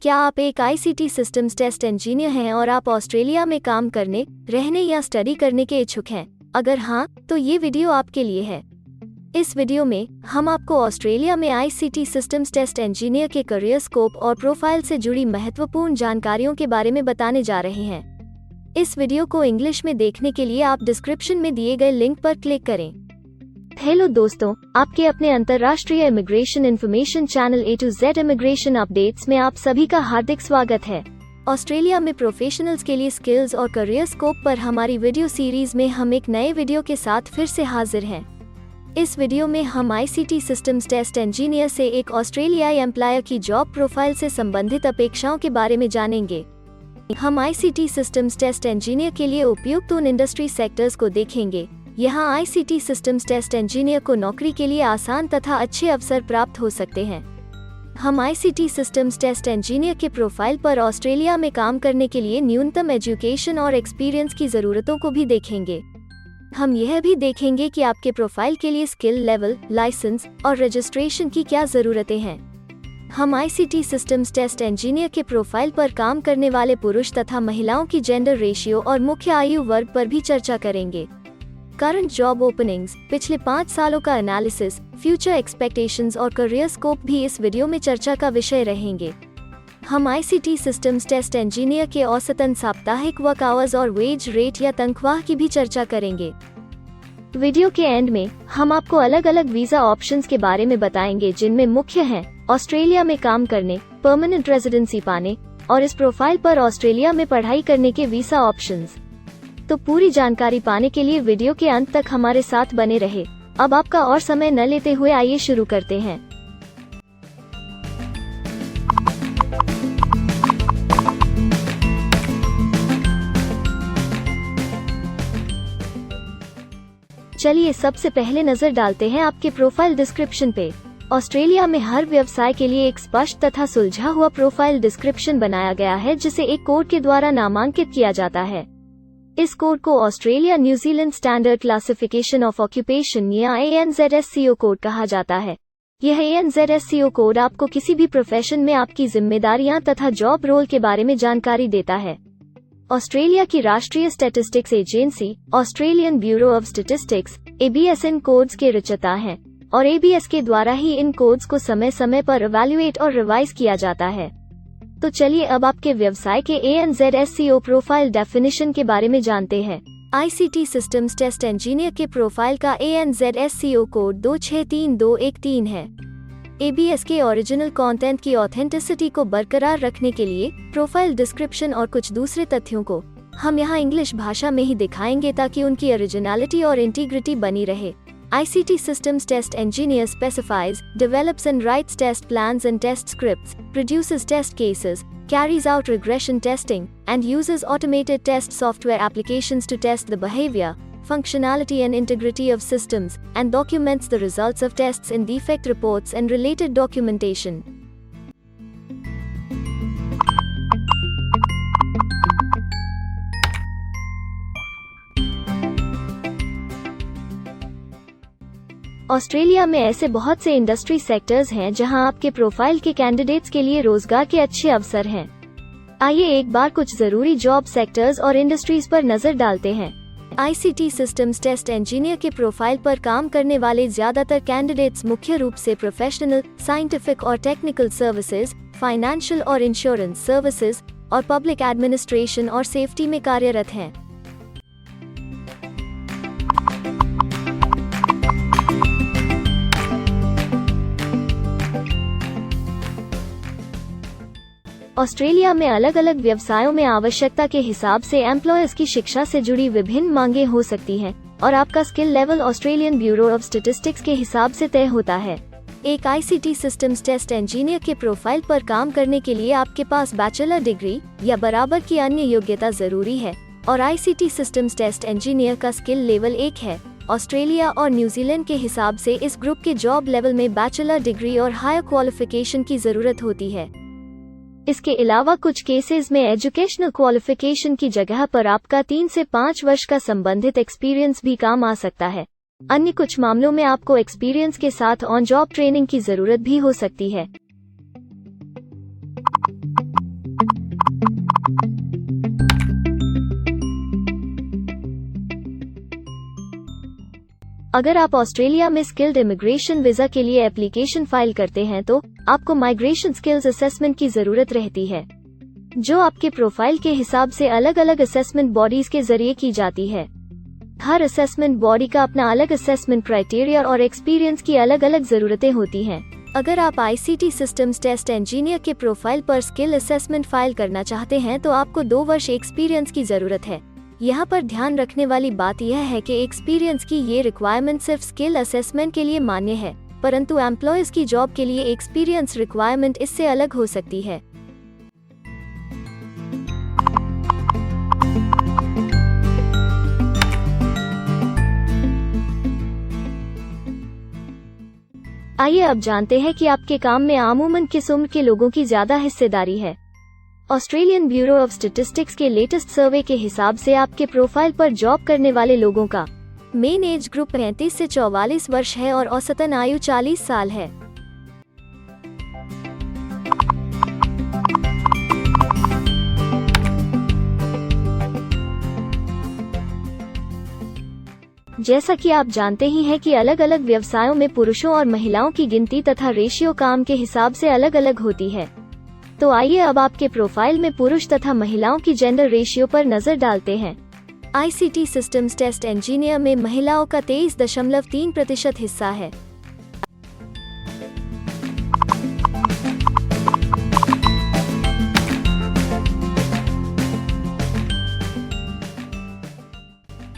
क्या आप एक आईसीटी सिस्टम्स टेस्ट इंजीनियर हैं और आप ऑस्ट्रेलिया में काम करने, रहने या स्टडी करने के इच्छुक हैं? अगर हाँ, तो ये वीडियो आपके लिए है। इस वीडियो में हम आपको ऑस्ट्रेलिया में आईसीटी सिस्टम्स टेस्ट इंजीनियर के करियर स्कोप और प्रोफाइल से जुड़ी महत्वपूर्ण जानकारियों के बारे में बताने जा रहे हैं। इस वीडियो को इंग्लिश में देखने के लिए आप डिस्क्रिप्शन में दिए गए लिंक पर क्लिक करें। हेलो दोस्तों, आपके अपने अंतर्राष्ट्रीय immigration information channel A to Z immigration updates में आप सभी का हार्दिक स्वागत है। ऑस्ट्रेलिया में प्रोफेशनल्स के लिए स्किल्स और करियर स्कोप पर हमारी वीडियो सीरीज में हम एक नए वीडियो के साथ फिर से हाजिर हैं। इस वीडियो में हम आईसीटी सिस्टम्स टेस्ट इंजीनियर से एक ऑस्ट्रेलियाई एम्प्लॉयर की जॉब प्रोफाइल से संबंधित अपेक्षाओं के बारे में जानेंगे। हम आईसीटी सिस्टम्स टेस्ट इंजीनियर के लिए उपयुक्त उन इंडस्ट्री सेक्टर्स को देखेंगे। यहाँ आईसीटी सिस्टम्स टेस्ट इंजीनियर को नौकरी के लिए आसान तथा अच्छे अवसर प्राप्त हो सकते हैं। हम आईसीटी सिस्टम्स टेस्ट इंजीनियर के प्रोफाइल पर ऑस्ट्रेलिया में काम करने के लिए न्यूनतम एजुकेशन और एक्सपीरियंस की ज़रूरतों को भी देखेंगे। हम यह भी देखेंगे कि आपके प्रोफाइल के लिए स्किल लेवल, लाइसेंस और रजिस्ट्रेशन की क्या ज़रूरतें हैं। हम आईसीटी सिस्टम्स टेस्ट इंजीनियर के प्रोफाइल पर काम करने वाले पुरुष तथा महिलाओं की जेंडर रेशियो और मुख्य आयु वर्ग पर भी चर्चा करेंगे। करंट जॉब ओपनिंग्स, पिछले 5 सालों का एनालिसिस, फ्यूचर एक्सपेक्टेशंस और करियर स्कोप भी इस वीडियो में चर्चा का विषय रहेंगे। हम आईसीटी सिस्टम्स टेस्ट इंजीनियर के औसतन साप्ताहिक वर्क आवर्स और वेज रेट या तनख्वाह की भी चर्चा करेंगे। वीडियो के एंड में हम आपको अलग अलग वीजा ऑप्शंस के बारे में बताएंगे, जिनमें मुख्य हैं ऑस्ट्रेलिया में काम करने, परमानेंट रेजिडेंसी पाने और इस प्रोफाइल पर ऑस्ट्रेलिया में पढ़ाई करने के वीजा ऑप्शंस। तो पूरी जानकारी पाने के लिए वीडियो के अंत तक हमारे साथ बने रहे। अब आपका और समय न लेते हुए आइए शुरू करते हैं। चलिए सबसे पहले नजर डालते हैं आपके प्रोफाइल डिस्क्रिप्शन पे। ऑस्ट्रेलिया में हर व्यवसाय के लिए एक स्पष्ट तथा सुलझा हुआ प्रोफाइल डिस्क्रिप्शन बनाया गया है, जिसे एक कोड के द्वारा नामांकित किया जाता है। इस कोड को Australia New Zealand standard classification of occupation या ANZSCO कोड कहा जाता है। यह ANZSCO कोड आपको किसी भी प्रोफेशन में आपकी जिम्मेदारियां तथा जॉब रोल के बारे में जानकारी देता है। ऑस्ट्रेलिया की राष्ट्रीय statistics agency, Australian bureau of statistics, ABS in codes के रचयिता हैं और ABS के द्वारा ही इन कोड्स को समय समय पर इवैल्यूएट और रिवाइज किया जाता है। तो चलिए अब आपके व्यवसाय के ANZSCO प्रोफाइल डेफिनेशन के बारे में जानते हैं। आईसीटी सिस्टम्स टेस्ट इंजीनियर के प्रोफाइल का ANZSCO कोड 263213 है। ABS के ओरिजिनल कंटेंट की ऑथेंटिसिटी को बरकरार रखने के लिए प्रोफाइल डिस्क्रिप्शन और कुछ दूसरे तथ्यों को हम यहाँ इंग्लिश भाषा में ही दिखाएंगे, ताकि उनकी ओरिजिनलिटी और इंटीग्रिटी बनी रहे। ICT Systems Test Engineer specifies, develops and writes test plans and test scripts, produces test cases, carries out regression testing, and uses automated test software applications to test the behavior, functionality and integrity of systems, and documents the results of tests in defect reports and related documentation. Australia में ऐसे बहुत से industry sectors हैं जहां आपके profile के candidates के लिए रोजगार के अच्छे अवसर हैं। आइए एक बार कुछ जरूरी जॉब सेक्टर्स और इंडस्ट्रीज पर नजर डालते हैं। आईसीटी सिस्टम्स टेस्ट इंजीनियर के प्रोफाइल पर काम करने वाले ज्यादातर कैंडिडेट्स मुख्य रूप से प्रोफेशनल, साइंटिफिक और टेक्निकल सर्विसेज, फाइनेंशियल और इंश्योरेंस सर्विसेज और पब्लिक एडमिनिस्ट्रेशन और सेफ्टी में कार्यरत हैं। ऑस्ट्रेलिया में अलग अलग व्यवसायों में आवश्यकता के हिसाब से एम्प्लॉयर्स की शिक्षा से जुड़ी विभिन्न मांगें हो सकती हैं और आपका skill level Australian bureau of statistics के हिसाब से तय होता है। एक आईसीटी सिस्टम्स टेस्ट इंजीनियर के प्रोफाइल पर काम करने के लिए आपके पास बैचलर डिग्री या बराबर की अन्य योग्यता जरूरी है और आईसीटी सिस्टम्स टेस्ट इंजीनियर का स्किल लेवल 1 है। ऑस्ट्रेलिया और न्यूजीलैंड के हिसाब से इस ग्रुप के जॉब लेवल में बैचलर डिग्री और हायर क्वालिफिकेशन की जरूरत होती है। इसके अलावा कुछ केसेस में एजुकेशनल क्वालिफिकेशन की जगह पर आपका 3 से 5 वर्ष का संबंधित एक्सपीरियंस भी काम आ सकता है। अन्य कुछ मामलों में आपको एक्सपीरियंस के साथ ऑन जॉब ट्रेनिंग की जरूरत भी हो सकती है। अगर आप ऑस्ट्रेलिया में स्किल्ड इमिग्रेशन वीजा के लिए एप्लीकेशन फाइल करते हैं तो आपको माइग्रेशन स्किल्स असेसमेंट की जरूरत रहती है, जो आपके प्रोफाइल के हिसाब से अलग अलग असेसमेंट बॉडीज के जरिए की जाती है। हर असेसमेंट बॉडी का अपना अलग असेसमेंट क्राइटेरिया और एक्सपीरियंस की अलग अलग जरूरतें होती हैं। अगर आप ICT सिस्टम्स टेस्ट इंजीनियर के प्रोफाइल पर स्किल असेसमेंट फाइल करना चाहते हैं तो आपको 2 वर्ष एक्सपीरियंस की जरूरत है। यहाँ पर ध्यान रखने वाली बात यह है कि एक्सपीरियंस की ये रिक्वायरमेंट सिर्फ स्किल असेसमेंट के लिए मान्य है, परंतु एम्प्लॉयज की जॉब के लिए एक्सपीरियंस रिक्वायरमेंट इससे अलग हो सकती है। आइए अब जानते हैं कि आपके काम में आमूमन किस उम्र के लोगों की ज्यादा हिस्सेदारी है। ऑस्ट्रेलियन ब्यूरो ऑफ स्टैटिस्टिक्स के लेटेस्ट सर्वे के हिसाब से आपके प्रोफाइल पर जॉब करने वाले लोगों का मेन एज ग्रुप 35 से 44 वर्ष है और औसतन आयु 40 साल है। जैसा कि आप जानते ही हैं कि अलग अलग व्यवसायों में पुरुषों और महिलाओं की गिनती तथा रेशियो काम के हिसाब से अलग अलग होती है। तो आइए अब आपके प्रोफाइल में पुरुष तथा महिलाओं की जेंडर रेशियो पर नजर डालते हैं। ICT सिस्टम्स टेस्ट इंजीनियर में महिलाओं का 23.3% हिस्सा है।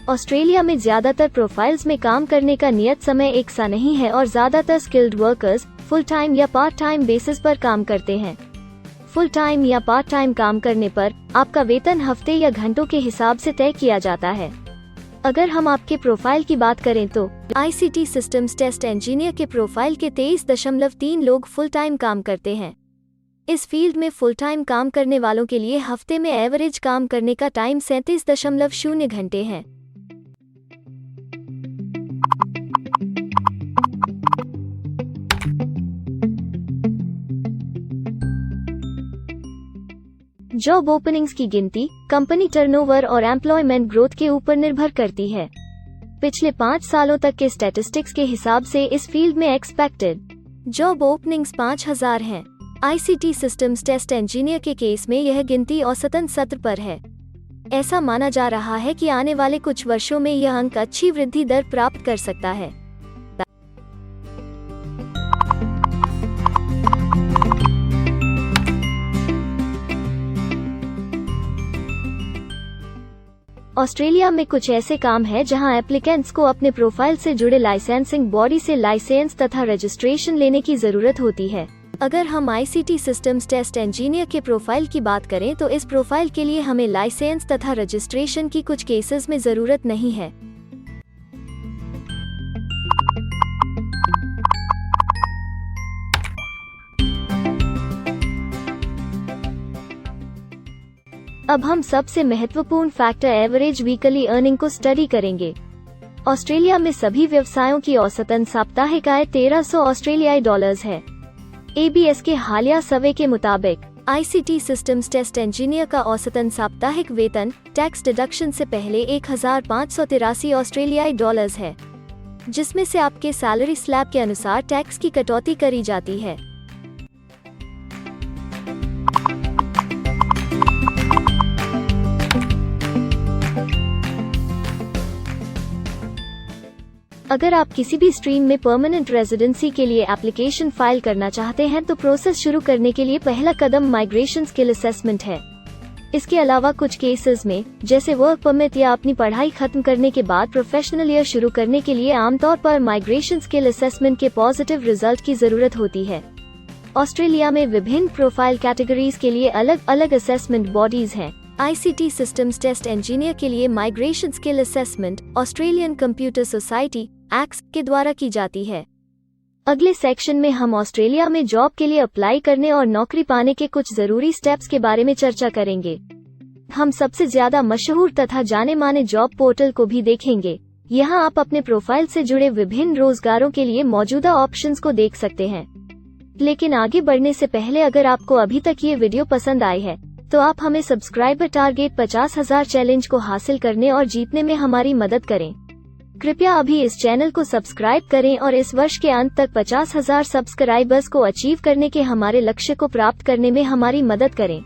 ऑस्ट्रेलिया में ज्यादातर प्रोफाइल्स में काम करने का नियत समय एक सा नहीं है और ज्यादातर स्किल्ड वर्कर्स फुल टाइम या पार्ट टाइम बेसिस पर काम करते हैं। फुल टाइम या पार्ट टाइम काम करने पर आपका वेतन हफ्ते या घंटों के हिसाब से तय किया जाता है। अगर हम आपके प्रोफाइल की बात करें तो ICT सिस्टम्स टेस्ट इंजीनियर के प्रोफाइल के 23.3 लोग फुल टाइम काम करते हैं। इस फील्ड में फुल टाइम काम करने वालों के लिए हफ्ते में एवरेज काम करने का टाइम 37.0 घंटे है। जॉब ओपनिंग्स की गिनती कंपनी टर्नओवर और एम्प्लॉयमेंट ग्रोथ के ऊपर निर्भर करती है। पिछले 5 सालों तक के स्टैटिस्टिक्स के हिसाब से इस फील्ड में एक्सपेक्टेड जॉब ओपनिंग्स 5000 हैं। ICT सिस्टम्स टेस्ट इंजीनियर के केस में यह गिनती औसतन 70 पर है। ऐसा माना जा रहा है कि आने वाले कुछ वर्षों में यह अंक अच्छी वृद्धि दर प्राप्त कर सकता है। ऑस्ट्रेलिया में कुछ ऐसे काम हैं जहां एप्लीकेंट्स को अपने प्रोफाइल से जुड़े लाइसेंसिंग बॉडी से लाइसेंस तथा रजिस्ट्रेशन लेने की जरूरत होती है। अगर हम ICT सिस्टम्स टेस्ट इंजीनियर के प्रोफाइल की बात करें तो इस प्रोफाइल के लिए हमें लाइसेंस तथा रजिस्ट्रेशन की कुछ केसेस में जरूरत नहीं है। अब हम सबसे महत्वपूर्ण फैक्टर एवरेज वीकली अर्निंग को स्टडी करेंगे। ऑस्ट्रेलिया में सभी व्यवसायों की औसतन साप्ताहिक आय 1300 ऑस्ट्रेलियाई डॉलर्स है। ABS के हालिया सर्वे के मुताबिक ICT सिस्टम्स टेस्ट इंजीनियर का औसतन साप्ताहिक वेतन टैक्स डिडक्शन से पहले 1583 ऑस्ट्रेलियाई डॉलर्स है, जिसमें से आपके सैलरी स्लैब के अनुसार टैक्स की कटौती करी जाती है। अगर आप किसी भी स्ट्रीम में परमानेंट रेजिडेंसी के लिए एप्लीकेशन फाइल करना चाहते हैं तो प्रोसेस शुरू करने के लिए पहला कदम माइग्रेशन स्किल असेसमेंट है। इसके अलावा कुछ केसेस में जैसे वर्क परमिट या अपनी पढ़ाई खत्म करने के बाद प्रोफेशनल ईयर शुरू करने के लिए आमतौर पर माइग्रेशन स्किल असेसमेंट के पॉजिटिव रिजल्ट की जरूरत होती है। ऑस्ट्रेलिया में विभिन्न प्रोफाइल कैटेगरीज के लिए अलग अलग असेसमेंट बॉडीज हैं। ICT सिस्टम्स टेस्ट इंजीनियर के लिए migration skill assessment Australian computer society ACS के द्वारा की जाती है। अगले सेक्शन में हम ऑस्ट्रेलिया में जॉब के लिए अप्लाई करने और नौकरी पाने के कुछ जरूरी स्टेप्स के बारे में चर्चा करेंगे। हम सबसे ज्यादा मशहूर तथा जाने माने जॉब पोर्टल को भी देखेंगे। यहाँ आप अपने प्रोफाइल से जुड़े विभिन्न रोजगारों के लिए मौजूदा ऑप्शंस को देख सकते हैं। लेकिन आगे बढ़ने से पहले अगर आपको अभी तक ये वीडियो पसंद आई है तो आप हमें सब्सक्राइबर टारगेट 50,000 चैलेंज को हासिल करने और जीतने में हमारी मदद करें। कृपया अभी इस चैनल को सब्सक्राइब करें और इस वर्ष के अंत तक 50,000 सब्सक्राइबर्स को अचीव करने के हमारे लक्ष्य को प्राप्त करने में हमारी मदद करें।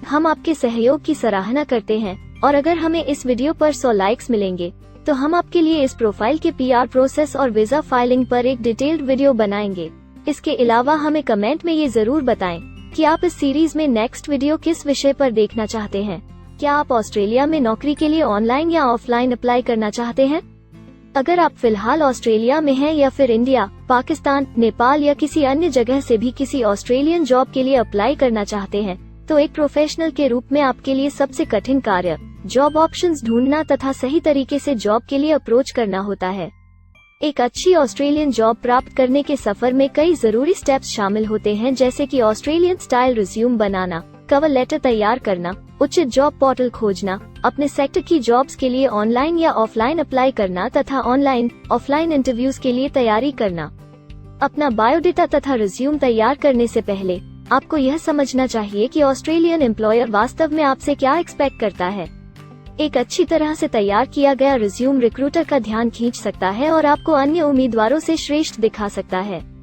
हम आपके सहयोग की सराहना करते हैं और अगर हमें इस वीडियो पर 100 लाइक्स मिलेंगे तो हम आपके लिए इस प्रोफाइल के PR प्रोसेस और वीजा फाइलिंग पर एक डिटेल्ड वीडियो बनाएंगे। इसके अलावा हमें कमेंट में ये जरूर बताएं कि आप इस सीरीज में नेक्स्ट वीडियो किस विषय पर देखना चाहते हैं। क्या आप ऑस्ट्रेलिया में नौकरी के लिए ऑनलाइन या ऑफलाइन अप्लाई करना चाहते हैं? अगर आप फिलहाल ऑस्ट्रेलिया में हैं या फिर इंडिया, पाकिस्तान, नेपाल या किसी अन्य जगह से भी किसी ऑस्ट्रेलियन जॉब के लिए अप्लाई करना चाहते हैं, तो एक प्रोफेशनल के रूप में आपके लिए सबसे कठिन कार्य जॉब ऑप्शंस ढूंढना तथा सही तरीके से जॉब के लिए अप्रोच करना होता है। एक अच्छी ऑस्ट्रेलियन जॉब प्राप्त करने के सफर में कई जरूरी स्टेप्स शामिल होते हैं, जैसे कि ऑस्ट्रेलियन स्टाइल रिज्यूम बनाना, कवर लेटर तैयार करना, उचित जॉब पोर्टल खोजना, अपने सेक्टर की जॉब्स के लिए ऑनलाइन या ऑफलाइन अप्लाई करना तथा ऑनलाइन ऑफलाइन इंटरव्यूज के लिए तैयारी करना। अपना बायोडेटा तथा रिज्यूम तैयार करने से पहले आपको यह समझना चाहिए कि ऑस्ट्रेलियन एम्प्लॉयर वास्तव में आपसे क्या एक्सपेक्ट करता है। एक अच्छी तरह से तैयार किया गया रिज्यूम रिक्रूटर का ध्यान खींच सकता है और आपको अन्य उम्मीदवारों से श्रेष्ठ दिखा सकता है।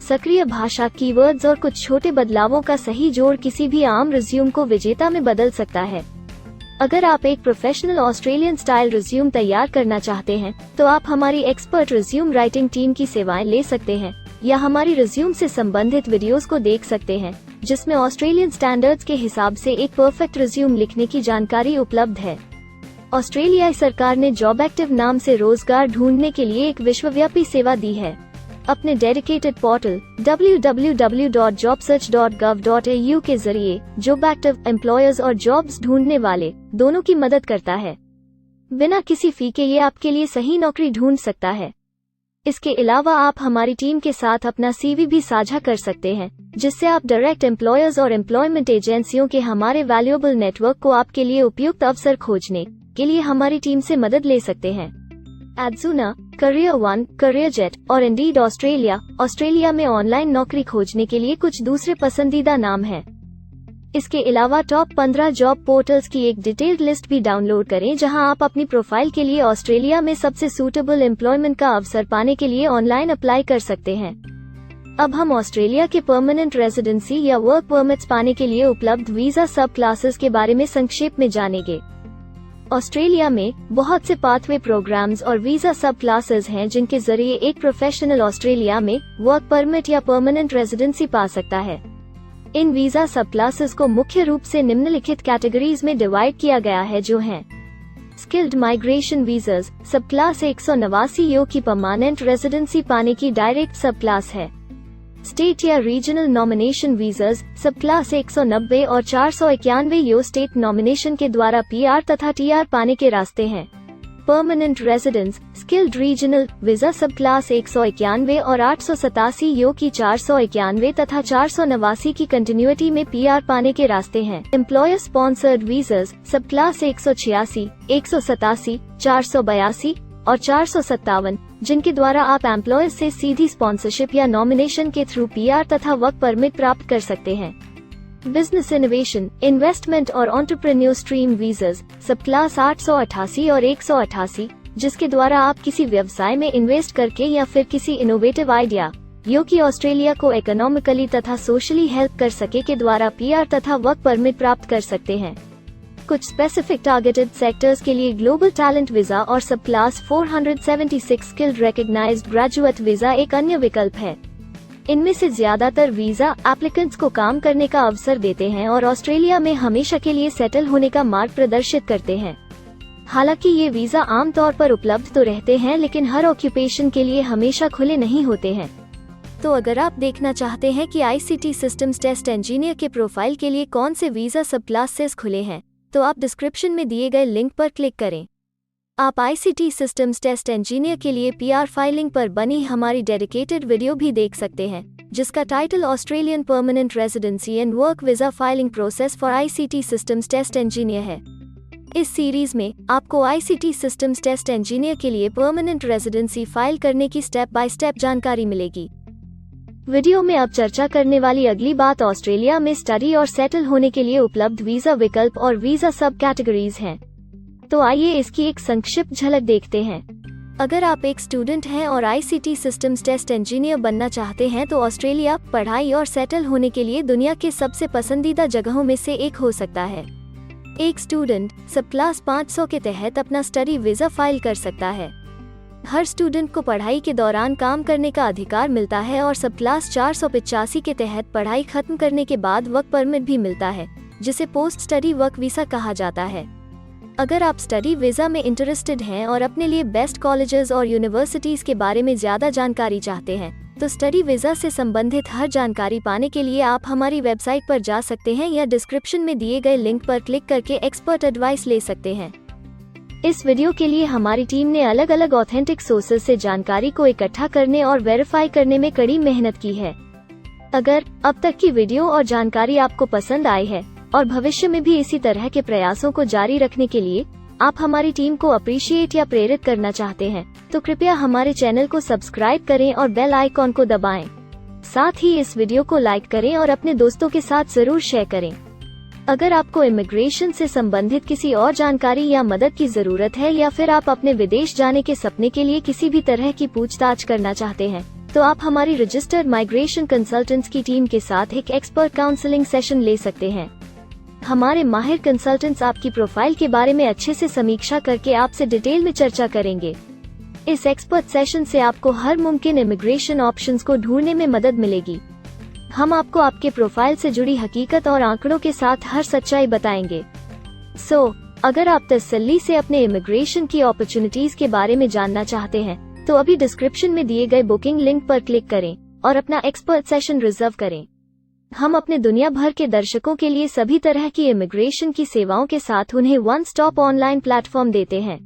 सक्रिय भाषा, कीवर्ड्स और कुछ छोटे बदलावों का सही जोड़ किसी भी आम रिज्यूम को विजेता में बदल सकता है। अगर आप एक प्रोफेशनल ऑस्ट्रेलियन स्टाइल रिज्यूम तैयार करना चाहते हैं, तो आप हमारी एक्सपर्ट रिज्यूम राइटिंग टीम की सेवाएं ले सकते हैं या हमारी रिज्यूम से संबंधित वीडियोस को देख सकते हैं, जिसमें ऑस्ट्रेलियन स्टैंडर्ड्स के हिसाब से एक परफेक्ट रिज्यूम लिखने की जानकारी उपलब्ध है। ऑस्ट्रेलियाई सरकार ने जॉब एक्टिव नाम से रोजगार ढूंढने के लिए एक विश्वव्यापी सेवा दी है। अपने डेडिकेटेड पोर्टल www.jobsearch.gov.au के जरिए जॉब एक्टिव एम्प्लॉयर्स और जॉब्स ढूंढने वाले दोनों की मदद करता है। बिना किसी फी के ये आपके लिए सही नौकरी ढूंढ सकता है। इसके अलावा आप हमारी टीम के साथ अपना CV भी साझा कर सकते हैं, जिससे आप डायरेक्ट एम्प्लॉयर्स और एम्प्लॉयमेंट एजेंसियों के हमारे वैल्यूएबल नेटवर्क को आपके लिए उपयुक्त अवसर खोजने के लिए हमारी टीम से मदद ले सकते हैं। एडजूना, करियर वन, करियर जेट और इंडीड ऑस्ट्रेलिया में ऑनलाइन नौकरी खोजने के लिए कुछ दूसरे पसंदीदा नाम हैं। इसके अलावा टॉप 15 जॉब पोर्टल्स की एक डिटेल्ड लिस्ट भी डाउनलोड करें, जहां आप अपनी प्रोफाइल के लिए ऑस्ट्रेलिया में सबसे सूटेबल एम्प्लॉयमेंट का अवसर पाने के लिए ऑनलाइन अप्लाई कर सकते हैं। अब हम ऑस्ट्रेलिया के परमानेंट रेजिडेंसी या वर्क परमिट्स पाने के लिए उपलब्ध वीजा सब क्लासेस के बारे में संक्षेप में जानेंगे। ऑस्ट्रेलिया में बहुत से पाथवे प्रोग्राम्स और वीजा सब क्लासेस हैं, जिनके जरिए एक प्रोफेशनल ऑस्ट्रेलिया में वर्क परमिट या परमानेंट रेजिडेंसी पा सकता है। इन वीजा सब क्लासेस को मुख्य रूप से निम्नलिखित कैटेगरीज में डिवाइड किया गया है, जो हैं स्किल्ड माइग्रेशन वीजास सब क्लास 189 यो की परमानेंट रेजिडेंसी पाने की डायरेक्ट सब क्लास है। स्टेट या रीजनल नॉमिनेशन वीजास सब क्लास 190 और 491 यो स्टेट नॉमिनेशन के द्वारा PR तथा TR पाने के रास्ते हैं। Permanent residence skilled regional visa सब क्लास 191 और 887 यो की 491 तथा 489 की कंटिन्यूटी में PR पाने के रास्ते हैं। एम्प्लॉयर स्पॉन्सर्ड वीजास सब क्लास 186, 187, 482 और 457, जिनके द्वारा आप एम्प्लॉयर से सीधी स्पॉन्सरशिप या नॉमिनेशन के थ्रू PR तथा वर्क परमिट प्राप्त कर सकते हैं। बिजनेस इनोवेशन, इन्वेस्टमेंट और एंटरप्रेन्योर स्ट्रीम वीजास सब क्लास 888 और 188, जिसके द्वारा आप किसी व्यवसाय में इन्वेस्ट करके या फिर किसी इनोवेटिव आइडिया जो कि ऑस्ट्रेलिया को इकोनॉमिकली तथा सोशली हेल्प कर सके के द्वारा PR तथा वर्क परमिट प्राप्त कर सकते हैं। कुछ स्पेसिफिक टारगेटेड सेक्टर्स के लिए ग्लोबल टैलेंट वीजा और subclass 476 skilled recognised graduate visa एक अन्य विकल्प है। इनमें से ज्यादातर वीजा एप्लीकेंट्स को काम करने का अवसर देते हैं और ऑस्ट्रेलिया में हमेशा के लिए सेटल होने का मार्ग प्रदर्शित करते हैं। हालांकि ये वीजा आमतौर पर उपलब्ध तो रहते हैं, लेकिन हर ऑक्यूपेशन के लिए हमेशा खुले नहीं होते हैं। तो अगर आप देखना चाहते हैं कि ICT सिस्टम्स टेस्ट इंजीनियर के प्रोफाइल के लिए कौन से वीजा सब क्लासेस खुले हैं, तो आप डिस्क्रिप्शन में दिए गए लिंक पर क्लिक करें। आप ICT सिस्टम्स टेस्ट इंजीनियर के लिए PR फाइलिंग पर बनी हमारी डेडिकेटेड वीडियो भी देख सकते हैं, जिसका title Australian permanent residency and work visa filing process for ICT systems test engineer है। इस सीरीज में आपको ICT सिस्टम्स टेस्ट इंजीनियर के लिए परमानेंट रेजिडेंसी फाइल करने की स्टेप बाय स्टेप जानकारी मिलेगी। वीडियो में अब चर्चा करने वाली अगली बात ऑस्ट्रेलिया में स्टडी और सेटल होने के लिए उपलब्ध वीजा विकल्प और वीजा सब कैटेगरीज हैं। तो आइए इसकी एक संक्षिप्त झलक देखते हैं। अगर आप एक स्टूडेंट हैं और ICT सिस्टम्स टेस्ट इंजीनियर बनना चाहते हैं तो ऑस्ट्रेलिया पढ़ाई और सेटल होने के लिए दुनिया के सबसे पसंदीदा जगहों में से एक हो सकता है। एक स्टूडेंट सब क्लास 500 के तहत अपना स्टडी वीज़ा फाइल कर सकता है। हर स्टूडेंट को पढ़ाई के दौरान काम करने का अधिकार मिलता है और सब क्लास 485 के तहत पढ़ाई खत्म करने के बाद वर्क परमिट भी मिलता है, जिसे पोस्ट स्टडी वर्क वीज़ा कहा जाता है। अगर आप स्टडी वीज़ा में इंटरेस्टेड हैं और अपने लिए बेस्ट कॉलेजेस और यूनिवर्सिटीज़ के बारे में ज़्यादा जानकारी चाहते हैं, तो स्टडी वीज़ा से संबंधित हर जानकारी पाने के लिए आप हमारी वेबसाइट पर जा सकते हैं या डिस्क्रिप्शन में दिए गए लिंक पर क्लिक करके एक्सपर्ट एडवाइस ले सकते हैं। इस वीडियो के लिए हमारी टीम ने अलग अलग ऑथेंटिक सोर्सेज से जानकारी को इकट्ठा करने और वेरीफाई करने में कड़ी मेहनत की है। अगर अब तक की वीडियो और जानकारी आपको पसंद आई है और भविष्य में भी इसी तरह के प्रयासों को जारी रखने के लिए आप हमारी टीम को अप्रिशिएट या प्रेरित करना चाहते हैं, तो कृपया हमारे चैनल को सब्सक्राइब करें और बेल आइकॉन को दबाएं। साथ ही इस वीडियो को लाइक करें और अपने दोस्तों के साथ जरूर शेयर करें। अगर आपको इमिग्रेशन से संबंधित किसी और जानकारी या मदद की जरूरत है या फिर आप अपने विदेश जाने के सपने के लिए किसी भी तरह की पूछताछ करना चाहते हैं, तो आप हमारी रजिस्टर्ड माइग्रेशन कंसल्टेंट्स की टीम के साथ एक एक्सपर्ट काउंसलिंग सेशन ले सकते हैं। हमारे माहिर कंसल्टेंट्स आपकी प्रोफाइल के बारे में अच्छे से समीक्षा करके आपसे डिटेल में चर्चा करेंगे। इस एक्सपर्ट सेशन से आपको हर मुमकिन इमिग्रेशन ऑप्शंस को ढूंढने में मदद मिलेगी। हम आपको आपके प्रोफाइल से जुड़ी हकीकत और आंकड़ों के साथ हर सच्चाई बताएंगे। अगर आप तसल्ली से अपने इमिग्रेशन की अपॉर्चुनिटीज के बारे में जानना चाहते हैं, तो अभी डिस्क्रिप्शन में दिए गए बुकिंग लिंक पर क्लिक करें और अपना एक्सपर्ट सेशन रिजर्व करें। हम अपने दुनिया भर के दर्शकों के लिए सभी तरह की इमिग्रेशन की सेवाओं के साथ उन्हें वन स्टॉप ऑनलाइन प्लेटफॉर्म देते हैं।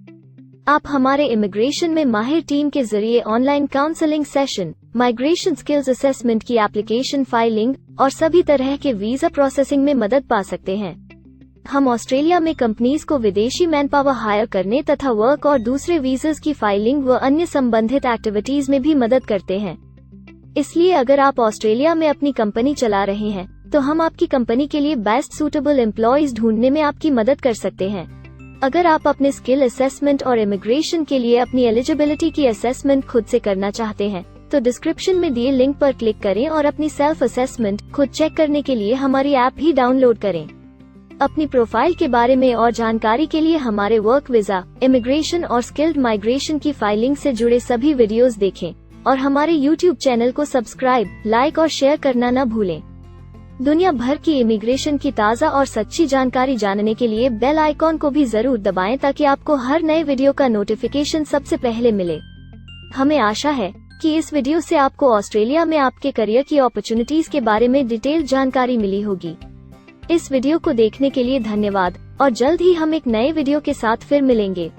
आप हमारे इमिग्रेशन में माहिर टीम के जरिए online counselling session, migration skills assessment की एप्लीकेशन फाइलिंग और सभी तरह के वीजा प्रोसेसिंग में मदद पा सकते हैं। हम ऑस्ट्रेलिया में कंपनीज को विदेशी मैन पावर हायर करने तथा वर्क और दूसरे वीजास की फाइलिंग व अन्य संबंधित एक्टिविटीज में भी मदद करते हैं। इसलिए अगर आप ऑस्ट्रेलिया में अपनी कंपनी चला रहे हैं, तो हम आपकी कंपनी के लिए बेस्ट सूटेबल एम्प्लॉयज ढूंढने में आपकी मदद कर सकते हैं। अगर आप अपने स्किल असेसमेंट और इमिग्रेशन के लिए अपनी एलिजिबिलिटी की असेसमेंट खुद से करना चाहते हैं, तो डिस्क्रिप्शन में दिए लिंक पर क्लिक करें और अपनी सेल्फ असेसमेंट खुद चेक करने के लिए हमारी ऐप भी डाउनलोड करें। अपनी प्रोफाइल के बारे में और जानकारी के लिए हमारे वर्क वीजा, इमिग्रेशन और स्किल्ड माइग्रेशन की फाइलिंग से जुड़े सभी वीडियोस देखें और हमारे YouTube चैनल को सब्सक्राइब, लाइक और शेयर करना न भूलें। दुनिया भर की इमिग्रेशन की ताज़ा और सच्ची जानकारी जानने के लिए बेल आइकॉन को भी जरूर दबाएं ताकि आपको हर नए वीडियो का नोटिफिकेशन सबसे पहले मिले। हमें आशा है कि इस वीडियो से आपको ऑस्ट्रेलिया में आपके करियर की अपॉर्चुनिटीज के बारे में डिटेल जानकारी मिली होगी। इस वीडियो को देखने के लिए धन्यवाद और जल्द ही हम एक नए वीडियो के साथ फिर मिलेंगे।